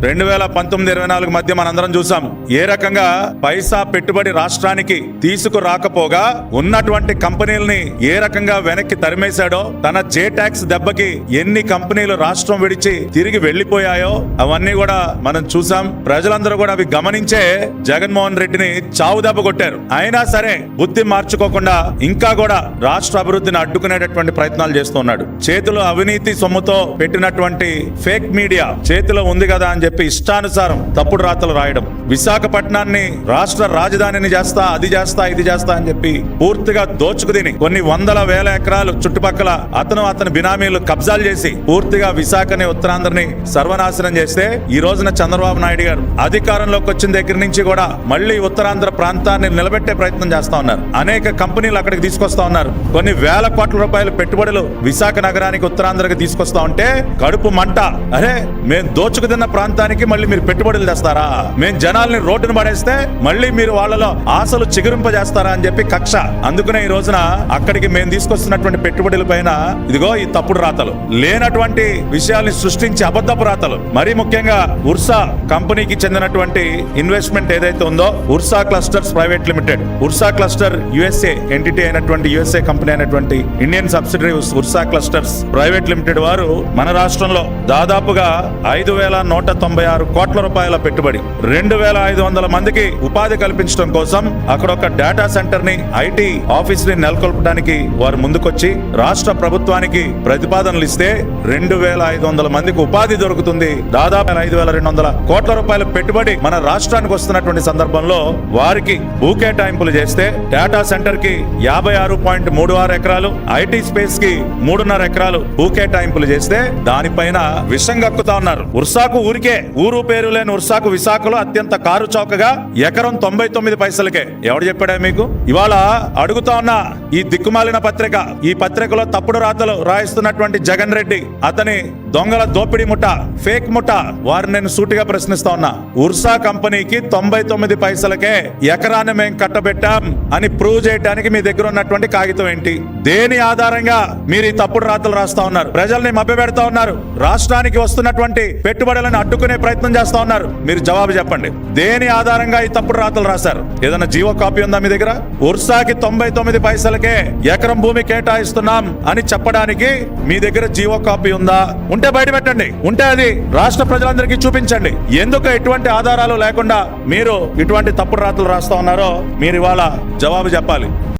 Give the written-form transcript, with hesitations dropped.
2019-24 మధ్య మనందరం చూసాం ఏ రకంగా పైసా పెట్టుబడి రాష్ట్రానికి తీసుకురాకపోగా ఉన్నటువంటి కంపెనీలని ఏ రకంగా వెనక్కి తరిమేశాడో, తన జే ట్యాక్స్ దెబ్బకి ఎన్ని కంపెనీలు రాష్ట్రం విడిచి తిరిగి వెళ్లిపోయాయో అవన్నీ కూడా మనం చూసాం. ప్రజలందరూ కూడా అవి గమనించే జగన్మోహన్ రెడ్డిని చావు దెబ్బ కొట్టారు. అయినా సరే బుద్ధి మార్చుకోకుండా ఇంకా కూడా రాష్ట్ర అభివృద్ధిని అడ్డుకునేటటువంటి ప్రయత్నాలు చేస్తున్నాడు. చేతిలో అవినీతి సొమ్ముతో పెట్టినటువంటి ఫేక్ మీడియా చేతిలో ఉంది కదా అని చెప్పి ఇష్టానుసారం తప్పుడు రాతలు రాయడం, విశాఖపట్నాన్ని రాష్ట్ర రాజధానిని చేస్తా, అది చేస్తా, ఇది చేస్తా అని చెప్పి పూర్తిగా దోచుకుని కొన్ని వందల వేల ఎకరాలు చుట్టుపక్కల అతని బినామీలు కబ్జాలు చేసి పూర్తిగా విశాఖని, ఉత్తరాంధ్రని సర్వనాశనం చేస్తే ఈ రోజున చంద్రబాబు నాయుడు గారు అధికారంలోకి వచ్చిన దగ్గర నుంచి కూడా మళ్లీ ఉత్తరాంధ్ర ప్రాంతాన్ని నిలబెట్టే ప్రయత్నం చేస్తా ఉన్నారు. అనేక కంపెనీలు అక్కడికి తీసుకొస్తా ఉన్నారు. కొన్ని వేల కోట్ల రూపాయల పెట్టుబడులు విశాఖ నగరానికి, ఉత్తరాంధ్రకి తీసుకొస్తా ఉంటే కడుపు మంట. అరే, మేము దోచుకు తిన్న ప్రాంతానికి మళ్ళీ మీరు పెట్టుబడులు తెస్తారా? మేము జనాల్ని రోడ్డును పడేస్తే మళ్ళీ మీరు వాళ్ళలో ఆశలు చిగురింపజేస్తారా అని చెప్పి కక్ష. అందుకనే ఈ రోజున అక్కడికి మేము తీసుకొస్తున్నటువంటి పెట్టుబడుల పైన ఇదిగో ఈ తప్పుడు రాతలు, లేనటువంటి విషయాల్ని సృష్టించి అబద్ధపు రాతలు. మరీ ముఖ్యంగా ఉర్సా కంపెనీకి చెందినటువంటి ఇన్వెస్ట్మెంట్ ఏదైతే ఉందో, Ursa clusters private limited, Ursa cluster USA entity అయినటువంటి యుఎస్ఏ కంపెనీ అయినటువంటి Indian subsidiary Ursa clusters private limited వారు మన రాష్ట్రంలో దాదాపుగా 5,196 కోట్ల రూపాయల పెట్టుబడి, 2,500 మందికి ఉపాధి కల్పించడం కోసం అక్కడ ఒక డేటా సెంటర్ ని, ఐటీ ఆఫీస్ ని నెలకొల్పడానికి వారు ముందుకొచ్చి రాష్ట్ర ప్రభుత్వానికి ప్రతిపాదనలు ఇస్తే 2,500 మందికి ఉపాధి దొరుకుతుంది. దాదాపు 5,200 కోట్ల రూపాయల పెట్టుబడి మన రాష్ట్రానికి వస్తున్నటువంటి సందర్భంలో వారికి భూకేటాయింపులు చేస్తే డేటా సెంటర్ కి 56.36 ఎకరాలు, ఐటీ స్పేస్ కి 3.5 ఎకరాలు భూకేటాయింపులు చేస్తే దానిపైన విషం గక్కుతా ఉన్నారు. ఉర్సాకు ఊరికే ఊరు పేరు లేని ఉర్సాకు విశాఖలో అత్యంత కారు చౌకగా ఎకరం 99 పైసలకే. ఎవడు చెప్పాడా మీకు? ఇవాళ అడుగుతా ఉన్నా, ఈ దిక్కుమాలిన పత్రిక, ఈ పత్రికలో తప్పుడు రాతలు రాయిస్తున్నటువంటి జగన్ రెడ్డి, అతని దొంగల దోపిడీ ముఠ, ఫేక్ ముఠ, వారిని నేను సూటిగా ప్రశ్నిస్తా ఉన్నా. ఉర్సా కంపెనీకి 99 పైసలకే ఎకరాన్ని మేము కట్టబెట్టాం అని ప్రూవ్ చేయడానికి మీ దగ్గర ఉన్నటువంటి కాగితం ఏంటి? దేని ఆధారంగా మీరు ఈ తప్పుడు రాతలు రాస్తా ఉన్నారు? ప్రజల్ని మభ్యపెడతా ఉన్నారు. రాష్ట్రానికి వస్తున్నటువంటి పెట్టుబడులను అడ్డుకునే ప్రయత్నం చేస్తా ఉన్నారు. మీరు జవాబు చెప్పండి. దేని ఆధారంగా ఈ తప్పుడు రాతలు రాశారు? ఏదైనా జీవో కాపీ ఉందా మీ దగ్గర? ఉర్సాకి 99 పైసలకే ఎకరం భూమి కేటాయిస్తున్నాం అని చెప్పడానికి మీ దగ్గర జీవో కాపీ ఉందా? ఉంటే బయట పెట్టండి. ఉంటే అది రాష్ట్ర ప్రజలందరికీ చూపించండి. ఎందుకు ఎటువంటి ఆధారాలు లేకుండా మీరు ఇటువంటి తప్పుడు రాతలు రాస్తా ఉన్నారో మీరు ఇవాళ జవాబు చెప్పాలి.